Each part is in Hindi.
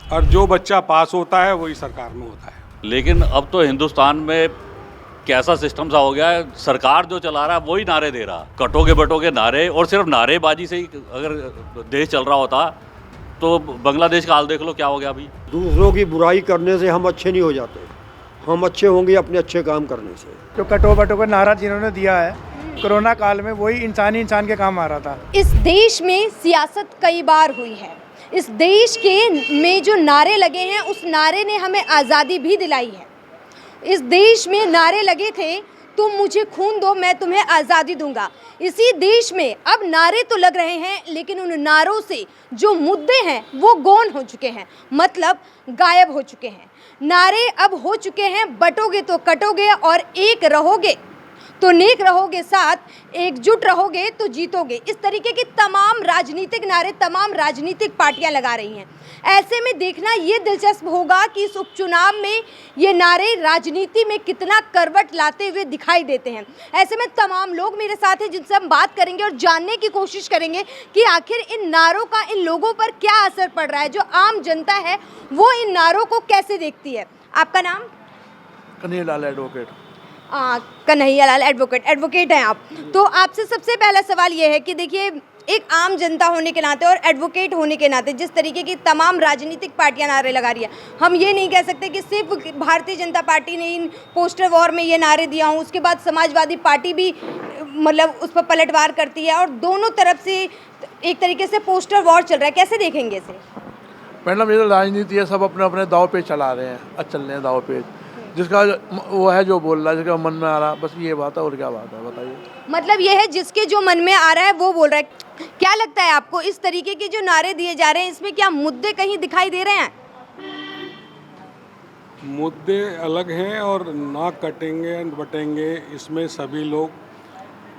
और जो बच्चा पास होता है वही सरकार में होता है। लेकिन अब तो हिंदुस्तान में कैसा सिस्टम सा हो गया है, सरकार जो चला रहा है वही नारे दे रहा, कटोगे बटोगे नारे, और सिर्फ नारेबाजी से ही अगर देश चल रहा होता तो बांग्लादेश का हाल देख लो क्या हो गया अभी। दूसरों की बुराई करने से हम अच्छे नहीं हो जाते, हम अच्छे होंगे अपने अच्छे काम करने से। जो कटो बटो का नारा जिन्होंने दिया है कोरोना काल में, वही इंसान के काम आ रहा था। इस देश में सियासत कई बार हुई है। इस देश के में जो नारे लगे हैं उस नारे ने हमें आज़ादी भी दिलाई है। इस देश में नारे लगे थे, तुम मुझे खून दो मैं तुम्हें आज़ादी दूंगा। इसी देश में अब नारे तो लग रहे हैं, लेकिन उन नारों से जो मुद्दे हैं वो गौन हो चुके हैं, मतलब गायब हो चुके हैं। नारे अब हो चुके हैं, बटोगे तो कटोगे और एक रहोगे तो नेक रहोगे, साथ एकजुट रहोगे तो जीतोगे। इस तरीके के तमाम राजनीतिक नारे तमाम राजनीतिक पार्टियां लगा रही हैं। ऐसे में देखना ये दिलचस्प होगा कि इस उपचुनाव में ये नारे राजनीति में कितना करवट लाते हुए दिखाई देते हैं। ऐसे में तमाम लोग मेरे साथ हैं जिनसे हम बात करेंगे और जानने की कोशिश करेंगे कि आखिर इन नारों का इन लोगों पर क्या असर पड़ रहा है। जो आम जनता है वो इन नारों को कैसे देखती है। आपका नाम? कन्हैयालाल एडवोकेट। कन्हैयालाल एडवोकेट हैं आप। तो आपसे सबसे पहला सवाल ये है कि देखिए, एक आम जनता होने के नाते और एडवोकेट होने के नाते जिस तरीके की तमाम राजनीतिक पार्टियां नारे लगा रही है, हम ये नहीं कह सकते कि सिर्फ भारतीय जनता पार्टी ने इन पोस्टर वॉर में ये नारे दिया हूँ, उसके बाद समाजवादी पार्टी भी मतलब उस पर पलटवार करती है और दोनों तरफ से एक तरीके से पोस्टर वॉर चल रहा है। कैसे देखेंगे इसे? मैडम, ये राजनीति है, सब अपने अपने दाव पे चला रहे हैं, चल रहे हैं दाव पे, जिसका वो है जो बोल रहा है, जिसका मन में आ रहा है, बस ये बात है और क्या बात है, बताइए। मतलब ये है जिसके जो मन में आ रहा है वो बोल रहा है। क्या लगता है आपको इस तरीके के जो नारे दिए जा रहे हैं इसमें क्या मुद्दे कहीं दिखाई दे रहे हैं? मुद्दे अलग हैं और ना कटेंगे बटेंगे, इसमें सभी लोग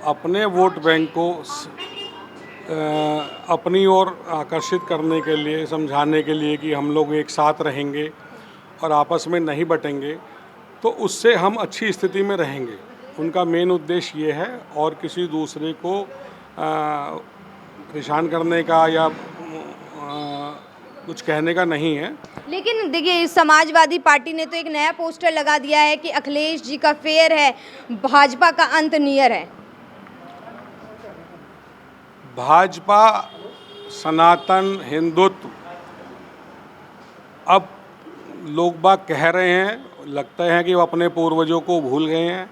अपने वोट बैंक को अपनी ओर आकर्षित करने के लिए, समझाने के लिए कि हम लोग एक साथ रहेंगे और आपस में नहीं बटेंगे, तो उससे हम अच्छी स्थिति में रहेंगे। उनका मेन उद्देश्य ये है और किसी दूसरे को परेशान करने का या कुछ कहने का नहीं है। लेकिन देखिए, समाजवादी पार्टी ने तो एक नया पोस्टर लगा दिया है कि अखिलेश जी का फेयर है, भाजपा का अंत नियर है। भाजपा, सनातन, हिंदुत्व, अब लोग बाग कह रहे हैं, लगता है कि वो अपने पूर्वजों को भूल गए हैं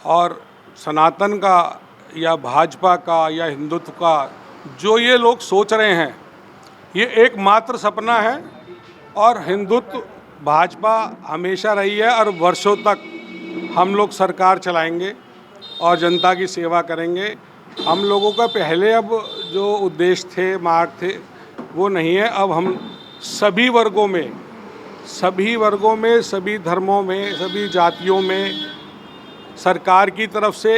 और सनातन का या भाजपा का या हिंदुत्व का जो ये लोग सोच रहे हैं ये एकमात्र सपना है। और हिंदुत्व, भाजपा हमेशा रही है और वर्षों तक हम लोग सरकार चलाएंगे और जनता की सेवा करेंगे। हम लोगों का पहले अब जो उद्देश्य थे, मार्ग थे, वो नहीं है। अब हम सभी वर्गों में, सभी धर्मों में, सभी जातियों में सरकार की तरफ से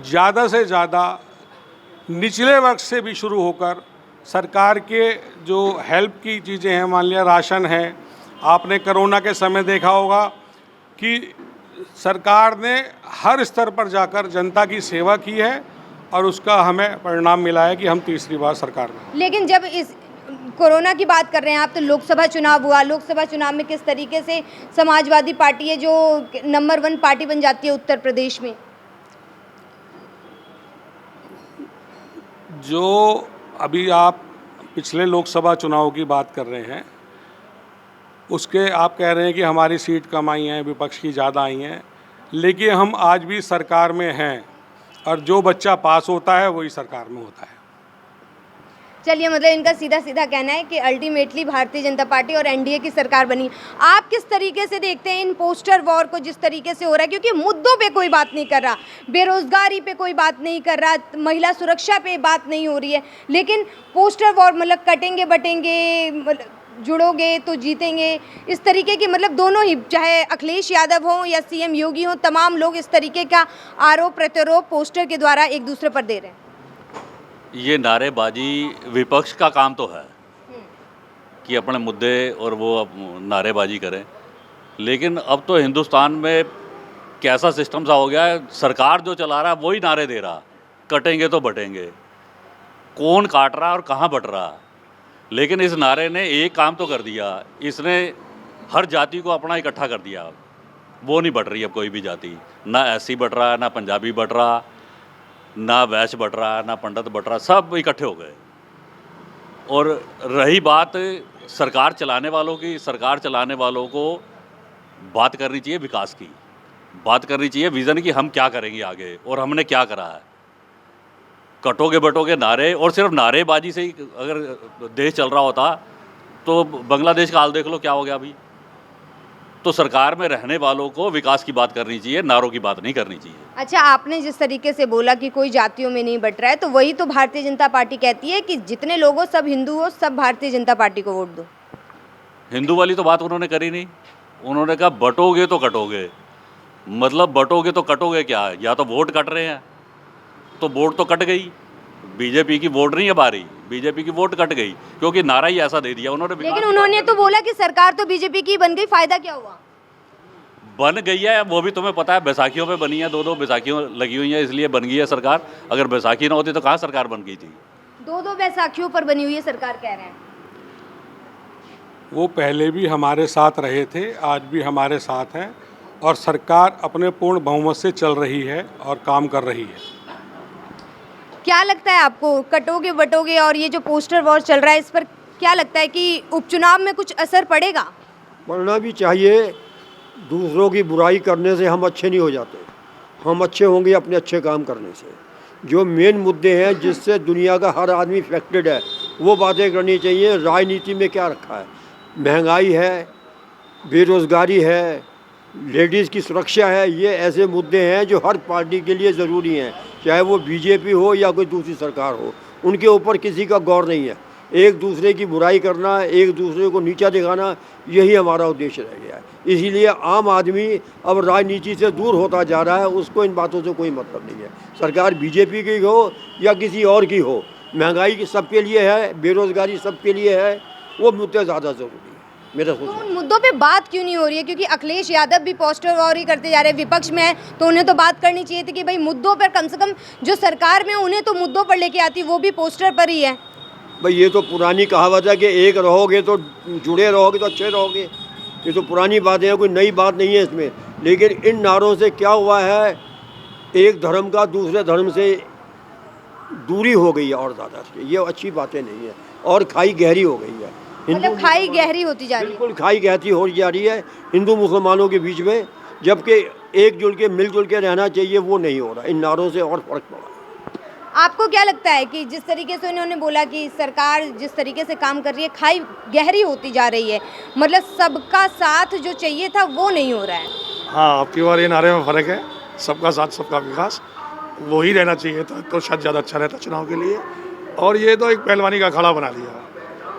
ज़्यादा निचले वर्ग से भी शुरू होकर सरकार के जो हेल्प की चीज़ें हैं, मान लिया राशन है, आपने कोरोना के समय देखा होगा कि सरकार ने हर स्तर पर जाकर जनता की सेवा की है और उसका हमें परिणाम मिला है कि हम तीसरी बार सरकार में। लेकिन जब इस कोरोना की बात कर रहे हैं आप, तो लोकसभा चुनाव हुआ, लोकसभा चुनाव में किस तरीके से समाजवादी पार्टी है जो नंबर 1 पार्टी बन जाती है उत्तर प्रदेश में। जो अभी आप पिछले लोकसभा चुनाव की बात कर रहे हैं, उसके आप कह रहे हैं कि हमारी सीट कम आई हैं, विपक्ष की ज़्यादा आई हैं, लेकिन हम आज भी सरकार में हैं और जो बच्चा पास होता है वही सरकार में होता है। चलिए, मतलब इनका सीधा सीधा कहना है कि अल्टीमेटली भारतीय जनता पार्टी और एनडीए की सरकार बनी। आप किस तरीके से देखते हैं इन पोस्टर वॉर को जिस तरीके से हो रहा है? क्योंकि मुद्दों पे कोई बात नहीं कर रहा, बेरोजगारी पे कोई बात नहीं कर रहा, महिला सुरक्षा पे बात नहीं हो रही है, लेकिन पोस्टर वॉर मतलब कटेंगे बटेंगे, जुड़ोगे तो जीतेंगे, इस तरीके की, मतलब दोनों ही, चाहे अखिलेश यादव हों या सीएम योगी हों, तमाम लोग इस तरीके का आरोप प्रत्यारोप पोस्टर के द्वारा एक दूसरे पर दे रहे हैं। ये नारेबाजी विपक्ष का काम तो है कि अपने मुद्दे और वो नारेबाजी करें, लेकिन अब तो हिंदुस्तान में कैसा सिस्टम सा हो गया है, सरकार जो चला रहा है वही नारे दे रहा, कटेंगे तो बटेंगे, कौन काट रहा है और कहाँ बट रहा है। लेकिन इस नारे ने एक काम तो कर दिया, इसने हर जाति को अपना इकट्ठा कर दिया। वो नहीं बट रही अब कोई भी जाति, ना एससी बट रहा, ना पंजाबी बट रहा, ना वैश्य बट रहा, ना पंडित बट रहा, सब इकट्ठे हो गए। और रही बात सरकार चलाने वालों की, सरकार चलाने वालों को बात करनी चाहिए विकास की, बात करनी चाहिए विज़न की, हम क्या करेंगे आगे और हमने क्या करा है। कटोगे बटोगे नारे और सिर्फ नारेबाजी से ही अगर देश चल रहा होता तो बांग्लादेश का हाल देख लो क्या हो गया अभी। तो सरकार में रहने वालों को विकास की बात करनी चाहिए, नारों की बात नहीं करनी चाहिए। अच्छा, आपने जिस तरीके से बोला कि कोई जातियों में नहीं बट रहा है, तो वही तो भारतीय जनता पार्टी कहती है कि जितने लोग हो सब हिंदू हो, सब भारतीय जनता पार्टी को वोट दो। हिंदू वाली तो बात उन्होंने करी नहीं। उन्होंने कहा बटोगे तो कटोगे, मतलब बटोगे तो कटोगे क्या, या तो वोट कट रहे हैं, तो वोट तो कट गई। बीजेपी की वोट नहीं अब आ रही, बीजेपी की वोट कट गई क्योंकि नारा ही ऐसा दे दिया उन्होंने। लेकिन उन्होंने तो बोला कि सरकार तो बीजेपी की बन गई, फायदा क्या हुआ? बन गई है वो भी तुम्हें पता है, बैसाखियों पे बनी है, 2-2 बैसाखियों लगी हुई है, इसलिए बन गई है सरकार। अगर बैसाखी ना होती तो कहाँ सरकार बन गई थी। 2-2 बैसाखियों पर बनी हुई है सरकार, कह रहे हैं। वो पहले भी हमारे साथ रहे थे, आज भी हमारे साथ हैं और सरकार अपने पूर्ण बहुमत से चल रही है और काम कर रही है। क्या लगता है आपको, कटोगे बटोगे और ये जो पोस्टर वॉर चल रहा है, इस पर क्या लगता है कि उपचुनाव में कुछ असर पड़ेगा? पढ़ना भी चाहिए। दूसरों की बुराई करने से हम अच्छे नहीं हो जाते, हम अच्छे होंगे अपने अच्छे काम करने से। जो मेन मुद्दे हैं जिससे दुनिया का हर आदमी इफेक्टेड है वो बातें करनी चाहिए। राजनीति में क्या रखा है, महंगाई है, बेरोज़गारी है, लेडीज़ की सुरक्षा है, ये ऐसे मुद्दे हैं जो हर पार्टी के लिए ज़रूरी हैं, चाहे वो बीजेपी हो या कोई दूसरी सरकार हो। उनके ऊपर किसी का गौर नहीं है। एक दूसरे की बुराई करना, एक दूसरे को नीचा दिखाना, यही हमारा उद्देश्य रह गया है। इसीलिए आम आदमी अब राजनीति से दूर होता जा रहा है, उसको इन बातों से कोई मतलब नहीं है। सरकार बीजेपी की हो या किसी और की हो, महंगाई सबके लिए है, बेरोज़गारी सबके लिए है, वो मुद्दे ज़्यादा ज़रूरी है मेरा सोच। तो उन मुद्दों पे बात क्यों नहीं हो रही है? क्योंकि अखिलेश यादव भी पोस्टर वॉर ही करते जा रहे हैं, विपक्ष में है, तो उन्हें तो बात करनी चाहिए थी कि भाई मुद्दों पर कम से कम जो सरकार में उन्हें तो मुद्दों पर लेके आती, वो भी पोस्टर पर ही है। भाई ये तो पुरानी कहावत है कि एक रहोगे तो जुड़े रहोगे तो अच्छे रहोगे। ये तो पुरानी बातें हैं, कोई नई बात नहीं है इसमें। लेकिन इन नारों से क्या हुआ है, एक धर्म का दूसरे धर्म से दूरी हो गई है और ज़्यादा से। ये अच्छी बातें नहीं है और खाई गहरी हो गई है। मतलब खाई गहरी होती जा रही है। बिल्कुल खाई गहरी हो जा रही है हिंदू मुसलमानों के बीच में, जबकि एकजुट के मिलजुल के रहना चाहिए, वो नहीं हो रहा। इन नारों से और फर्क पड़ा। आपको क्या लगता है कि जिस तरीके से उन्होंने बोला कि सरकार जिस तरीके से काम कर रही है, खाई गहरी होती जा रही है, मतलब सबका साथ जो चाहिए था वो नहीं हो रहा है? हाँ, आपकी बार ये नारे में फ़र्क है, सबका साथ सबका विकास, वही रहना चाहिए था तो शायद ज़्यादा अच्छा रहता चुनाव के लिए। और ये तो एक पहलवानी का अखाड़ा बना लिया।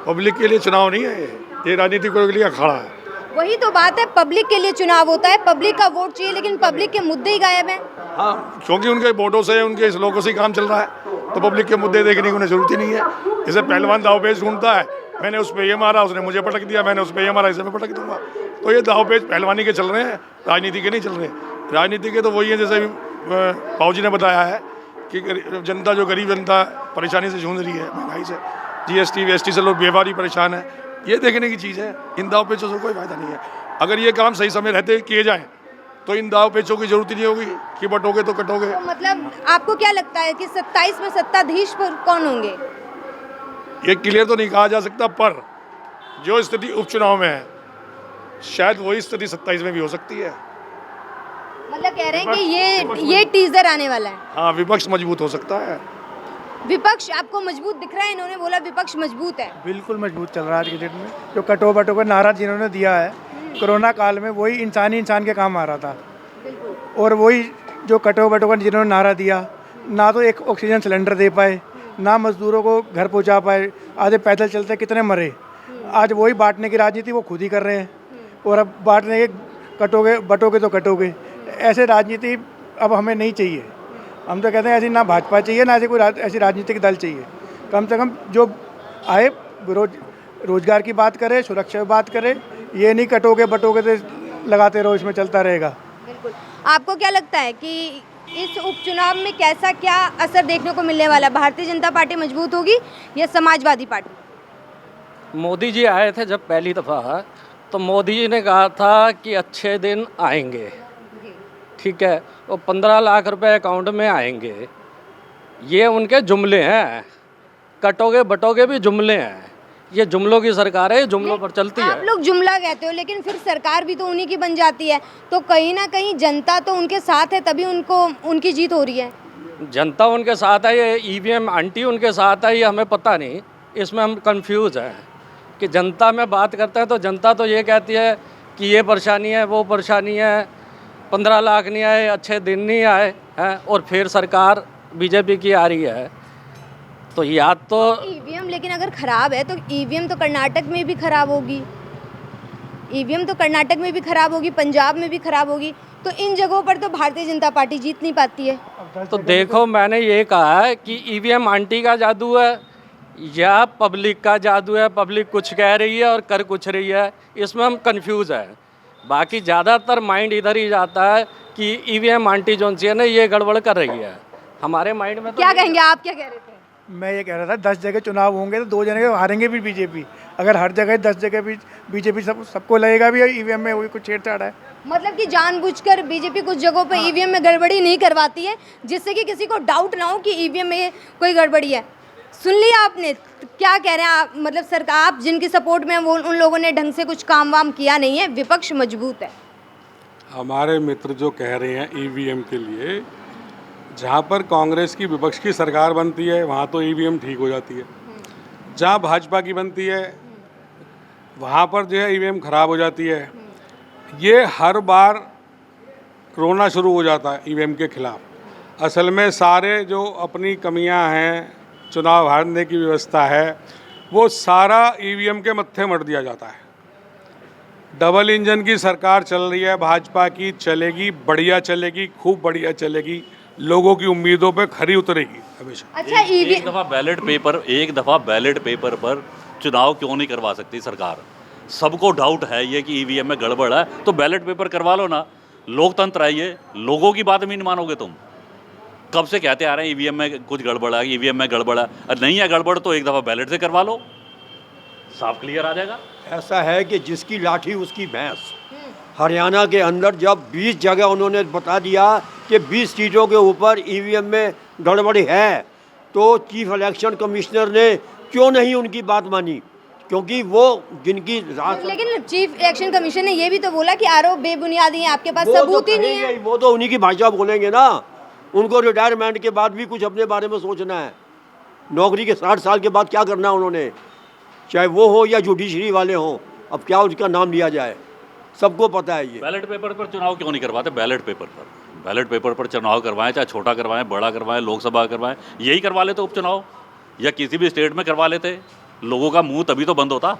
पब्लिक के लिए चुनाव नहीं है, ये राजनीतिक के लिए अखाड़ा है। वही तो बात है, पब्लिक के लिए चुनाव होता है, पब्लिक का वोट चाहिए, लेकिन पब्लिक के मुद्दे ही गायब हैं। हाँ, क्योंकि उनके वोटों से, उनके स्लोगों से काम चल रहा है, तो पब्लिक के मुद्दे देखने की उन्हें ज़रूरत ही नहीं है। जैसे पहलवान दावपेच ढूंढता है, मैंने उस पर ये मारा, उसने मुझे पटक दिया, मैंने उस पर ये मारा, इसे मैं पटक दूंगा। तो ये दावपेच पहलवानी के चल रहे हैं, राजनीति के नहीं चल रहे। राजनीति के तो वही है, जैसे बाबू जी ने बताया है कि जनता, जो गरीब जनता परेशानी से जूझ रही है, महंगाई से, GST VST से लोग बेवारी परेशान है, ये देखने की चीज़ है। इन दाव पेचों से कोई फायदा नहीं है। अगर ये काम सही समय रहते किए जाएं तो इन दाव पेचों की जरूरत ही नहीं होगी कि बटोगे तो कटोगे। तो मतलब आपको क्या लगता है कि 27 में सत्ताधीश पर कौन होंगे? ये क्लियर तो नहीं कहा जा सकता, पर जो स्थिति उपचुनाव में है शायद वही स्थिति 27 में भी हो सकती है। मतलब कह रहे हैं कि ये टीजर आने वाला है। हाँ, विपक्ष मजबूत हो सकता है। विपक्ष आपको मजबूत दिख रहा है? इन्होंने बोला विपक्ष मजबूत है। बिल्कुल मजबूत चल रहा है आज के डेट में। जो कटो बटो का नारा जिन्होंने दिया है कोरोना काल में, वही इंसान ही इंसान के काम आ रहा था। और वही जो कटो बटो का जिन्होंने नारा दिया, ना तो एक ऑक्सीजन सिलेंडर दे पाए, ना मजदूरों को घर पहुंचा पाए, आधे पैदल चलते कितने मरे। आज वही बांटने की राजनीति वो खुद ही कर रहे हैं। और अब बांटने के कटोगे बटोगे तो कटोगे, ऐसे राजनीति अब हमें नहीं चाहिए। हम तो कहते हैं ऐसी ना भाजपा चाहिए, ना ऐसे कोई ऐसी राजनीतिक दल चाहिए। कम से कम जो आए रोजगार की बात करे, सुरक्षा की बात करे, ये नहीं कटोगे बटोगे तो लगाते रहो, इसमें चलता रहेगा। बिल्कुल। आपको क्या लगता है कि इस उपचुनाव में कैसा क्या असर देखने को मिलने वाला है? भारतीय जनता पार्टी मजबूत होगी या समाजवादी पार्टी? मोदी जी आए थे जब पहली दफ़ा, तो मोदी जी ने कहा था कि अच्छे दिन आएंगे, ठीक है, वो 15 लाख रुपए अकाउंट में आएंगे। ये उनके जुमले हैं, कटोगे बटोगे भी जुमले हैं। ये जुमलों की सरकार है, ये जुमलों पर चलती है। आप लोग जुमला कहते हो, लेकिन फिर सरकार भी तो उन्हीं की बन जाती है, तो कहीं ना कहीं जनता तो उनके साथ है, तभी उनको उनकी जीत हो रही है। जनता उनके साथ है, ये ईवीएम आंटी उनके साथ है, ये हमें पता नहीं, इसमें हम कंफ्यूज हैं कि जनता में बात करते हैं तो जनता तो ये कहती है कि ये परेशानी है, वो परेशानी है, 15 लाख नहीं आए, अच्छे दिन नहीं आए हैं, और फिर सरकार बीजेपी की आ रही है। तो या तो ईवीएम लेकिन अगर खराब है तो ईवीएम तो कर्नाटक में भी खराब होगी, ईवीएम तो कर्नाटक में भी खराब होगी, पंजाब में भी खराब होगी, तो इन जगहों पर तो भारतीय जनता पार्टी जीत नहीं पाती है। तो देखो, मैंने ये कहा है कि ईवीएम आंटी का जादू है या पब्लिक का जादू है। पब्लिक कुछ कह रही है और कर कुछ रही है, इसमें हम कंफ्यूज है। बाकी ज़्यादातर माइंड इधर ही जाता है कि ईवीएम आंटी जो सी है ना, ये गड़बड़ कर रही है। हमारे माइंड में तो क्या कहेंगे आप, क्या कह रहे थे? मैं ये कह रहा था 10 जगह चुनाव होंगे तो 2 जगह हारेंगे भी बीजेपी। अगर हर जगह 10 जगह भी बीजेपी सबको लगेगा भी ईवीएम में वही कुछ छेड़छाड़ है। मतलब कि जानबूझकर बीजेपी कुछ जगहों पे ईवीएम में गड़बड़ी नहीं करवाती है, जिससे कि किसी को डाउट ना हो कि ईवीएम में कोई गड़बड़ी है। सुन लिया आपने, तो क्या कह रहे हैं आप? मतलब सरकार, आप जिनकी सपोर्ट में हैं, वो उन लोगों ने ढंग से कुछ काम वाम किया नहीं है, विपक्ष मजबूत है। हमारे मित्र जो कह रहे हैं ईवीएम के लिए, जहाँ पर कांग्रेस की विपक्ष की सरकार बनती है वहाँ तो ईवीएम ठीक हो जाती है, जहाँ भाजपा की बनती है वहाँ पर जो है ईवीएम खराब हो जाती है। ये हर बार रोना शुरू हो जाता है ईवीएम के खिलाफ। असल में सारे जो अपनी कमियां हैं, चुनाव हारने की व्यवस्था है, वो सारा ईवीएम के मत्थे मढ़ दिया जाता है। डबल इंजन की सरकार चल रही है भाजपा की, चलेगी, बढ़िया चलेगी, खूब बढ़िया चलेगी, लोगों की उम्मीदों पे खरी उतरेगी हमेशा। अच्छा, एक दफ़ा बैलेट पेपर पर चुनाव क्यों नहीं करवा सकती सरकार? सबको डाउट है ये कि ईवीएम में गड़बड़ है, तो बैलेट पेपर करवा लो ना। लोकतंत्र है ये, लोगों की बात भी नहीं मानोगे तुम? कब से कहते आ रहे हैं ईवीएम में कुछ गड़बड़ है, ईवीएम में गड़बड़ है। और नहीं है गड़बड़ तो एक दफ़ा बैलेट से करवा लो, साफ क्लियर आ जाएगा। ऐसा है कि जिसकी लाठी उसकी भैंस। हरियाणा के अंदर जब 20 जगह उन्होंने बता दिया कि 20 सीटों के ऊपर ईवीएम में गड़बड़ी है, तो चीफ इलेक्शन कमिश्नर ने क्यों नहीं उनकी बात मानी? क्योंकि वो जिनकी लेकिन चीफ इलेक्शन कमीशन ने ये भी तो बोला कि आरोप बेबुनियादी हैं, आपके पास सबूत ही नहीं है। वो तो उन्हीं की भाषा बोलेंगे ना। उनको रिटायरमेंट के बाद भी कुछ अपने बारे में सोचना है। नौकरी के 60 साल के बाद क्या करना है उन्होंने, चाहे वो हो या जुडिशरी वाले हों। अब क्या उसका नाम लिया जाए, सबको पता है। ये बैलेट पेपर पर चुनाव क्यों नहीं करवाते? बैलेट पेपर पर चुनाव करवाएं, चाहे छोटा करवाएं, बड़ा करवाएं, लोकसभा करवाएं, यही करवा लेते उपचुनाव, या किसी भी स्टेट में करवा लेते। लोगों का मुंह तभी तो बंद होता,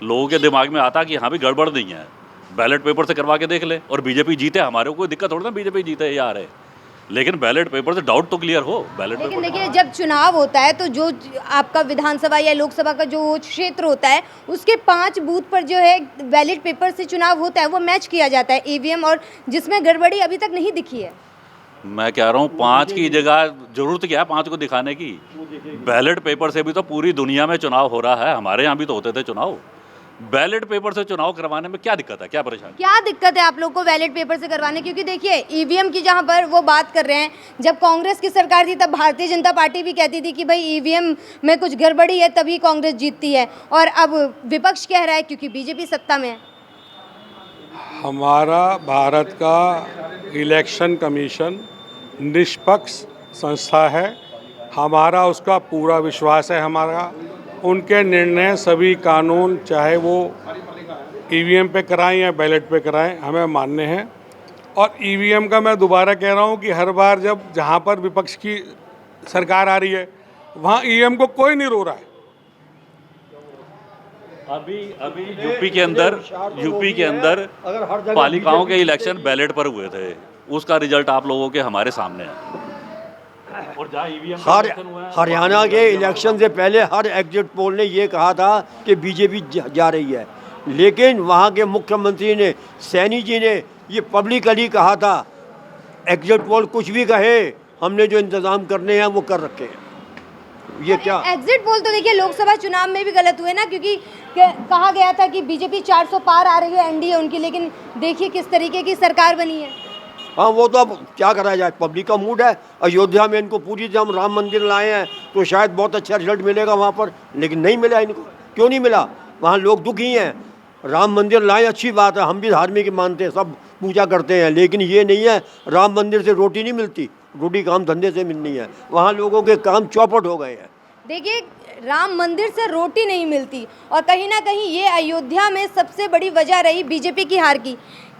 लोगों के दिमाग में आता कि हाँ भी गड़बड़ नहीं है, बैलेट पेपर से करवा के देख ले और बीजेपी जीते। हमारे को कोई दिक्कत थोड़ी ना बीजेपी जीते या आ रहे, लेकिन बैलेट पेपर से डाउट तो क्लियर हो। बैलेट लेकिन पेपर देखिए, जब चुनाव होता है तो जो आपका विधानसभा या लोकसभा का जो क्षेत्र होता है, उसके 5 बूथ पर जो है बैलेट पेपर से चुनाव होता है, वो मैच किया जाता है ईवीएम, और जिसमें गड़बड़ी अभी तक नहीं दिखी है। मैं कह रहा हूँ 5 की जगह जरूरत क्या है 5 को दिखाने की? बैलेट पेपर से भी तो पूरी दुनिया में चुनाव हो रहा है, हमारे यहाँ भी तो होते थे चुनाव। बैलेट पेपर से चुनाव करवाने में क्या दिक्कत है, क्या परेशानी? क्या दिक्कत है आप लोग को बैलेट पेपर से करवाने? क्योंकि देखिए, ईवीएम की जहाँ पर वो बात कर रहे हैं, जब कांग्रेस की सरकार थी तब भारतीय जनता पार्टी भी कहती थी कि भाई ईवीएम में कुछ गड़बड़ी है तभी कांग्रेस जीतती है, और अब विपक्ष कह रहा है क्योंकि बीजेपी सत्ता में है। हमारा भारत का इलेक्शन कमीशन निष्पक्ष संस्था है, हमारा उसका पूरा विश्वास है। हमारा उनके निर्णय, सभी कानून, चाहे वो ईवीएम पे कराएं या बैलेट पे कराएं, हमें मान्य हैं। और ईवीएम का मैं दोबारा कह रहा हूं कि हर बार जब जहां पर विपक्ष की सरकार आ रही है वहां ईवीएम को कोई नहीं रो रहा है। अभी यूपी के अंदर पालिकाओं के इलेक्शन बैलेट पर हुए थे, उसका रिजल्ट आप लोगों के हमारे सामने है। और जहाँ ईवीएम हरियाणा के इलेक्शन से पहले हर एग्जिट पोल ने ये कहा था कि बीजेपी जा रही है, लेकिन वहाँ के मुख्यमंत्री ने, सैनी जी ने ये पब्लिकली कहा था, एग्जिट पोल कुछ भी कहे, हमने जो इंतज़ाम करने हैं वो कर रखे हैं। ये क्या एग्जिट पोल तो देखिए लोकसभा चुनाव में भी गलत हुए ना, क्योंकि कहा गया था कि बीजेपी 400 पार आ रही है एनडीए उनकी, लेकिन देखिए किस तरीके की सरकार बनी है। हाँ, वो तो अब क्या करा जाए, पब्लिक का मूड है। अयोध्या में इनको पूरी जब राम मंदिर लाए हैं तो शायद बहुत अच्छा रिजल्ट मिलेगा वहाँ पर, लेकिन नहीं मिला इनको। क्यों नहीं मिला? वहाँ लोग दुखी हैं। राम मंदिर लाए अच्छी बात है, हम भी धार्मिक मानते हैं, सब पूजा करते हैं, लेकिन ये नहीं है राम मंदिर से रोटी नहीं मिलती, रोटी काम धंधे से मिलनी है। वहाँ लोगों के काम चौपट हो गए हैं। देखिए, राम मंदिर से रोटी नहीं मिलती, और कहीं ना कहीं ये अयोध्या में सबसे बड़ी वजह रही बीजेपी की हार की।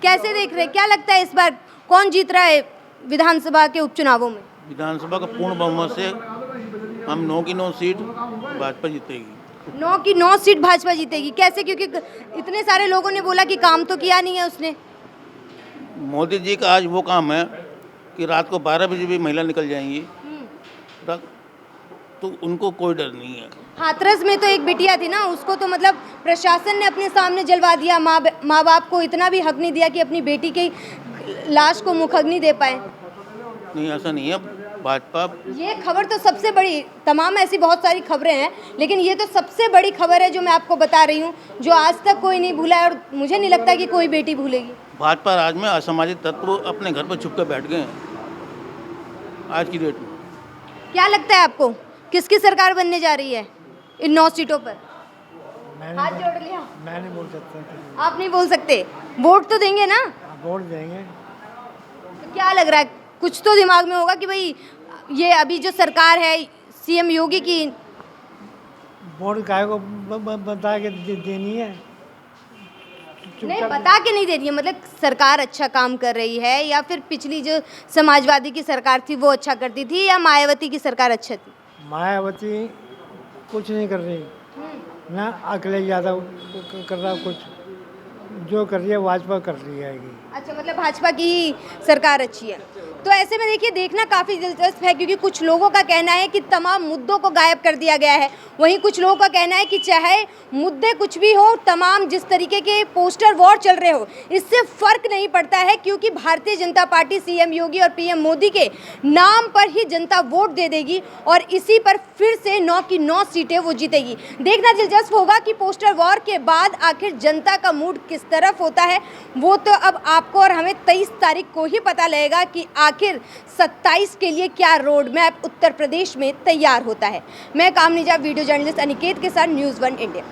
कैसे देख रहे, क्या लगता है इस बार कौन जीत रहा है विधानसभा के उपचुनावों में? विधानसभा का पूर्ण बहुमत से हम 9 की 9 सीट भाजपा जीतेगी। 9 की 9 सीट भाजपा जीतेगी। कैसे? क्योंकि इतने सारे लोगों ने बोला कि काम तो किया नहीं है उसने। मोदी जी का आज वो काम है कि रात को 12 बजे भी महिला निकल जाएंगी, तो उनको कोई डर नहीं है। हाथरस में तो एक बिटिया थी ना, उसको तो मतलब प्रशासन ने अपने सामने जलवा दिया। माँ बाप को इतना भी हक नहीं दिया कि अपनी बेटी की लाश को मुखग्नि दे पाए। नहीं, ऐसा नहीं है। भाजपा, ये खबर तो सबसे बड़ी, तमाम ऐसी बहुत सारी खबरें हैं, लेकिन ये तो सबसे बड़ी खबर है जो मैं आपको बता रही हूँ, जो आज तक कोई नहीं भूला है, और मुझे नहीं लगता कि कोई बेटी भूलेगी। भाजपा राज में असामाजिक तत्व अपने घर पर छुप कर बैठ गए हैं आज की डेट में। क्या लगता है आपको किसकी सरकार बनने जा रही है इन 9 सीटों पर? हाथ जोड़ लिया। मैं नहीं बोल सकता। आप नहीं बोल सकते? वोट तो देंगे ना? वोट देंगे। तो क्या लग रहा है, कुछ तो दिमाग में होगा कि भाई ये अभी जो सरकार है सीएम योगी की, वोट काय को बता के देनी है? नहीं बता के नहीं दे रही है, मतलब सरकार अच्छा काम कर रही है, या फिर पिछली जो समाजवादी की सरकार थी वो अच्छा करती थी, या मायावती की सरकार अच्छा थी? मायावती कुछ नहीं कर रही ना, अखिलेश यादव कर रहा कुछ, जो कर रही है भाजपा कर रही है। अच्छा, मतलब भाजपा की सरकार अच्छी है। तो ऐसे में देखिए, देखना काफ़ी दिलचस्प है, क्योंकि कुछ लोगों का कहना है कि तमाम मुद्दों को गायब कर दिया गया है, वहीं कुछ लोगों का कहना है कि चाहे मुद्दे कुछ भी हो, तमाम जिस तरीके के पोस्टर वॉर चल रहे हो, इससे फ़र्क नहीं पड़ता है, क्योंकि भारतीय जनता पार्टी सीएम योगी और पीएम मोदी के नाम पर ही जनता वोट दे देगी, और इसी पर फिर से 9 की 9 सीटें वो जीतेगी। देखना दिलचस्प होगा कि पोस्टर वॉर के बाद आखिर जनता का मूड किस तरफ होता है। वो तो अब आपको और हमें 23 तारीख को ही पता लगेगा कि आखिर 27 के लिए क्या रोड मैप उत्तर प्रदेश में तैयार होता है। मैं कामनीजा, वीडियो जर्नलिस्ट अनिकेत के साथ, न्यूज़ 1 इंडिया।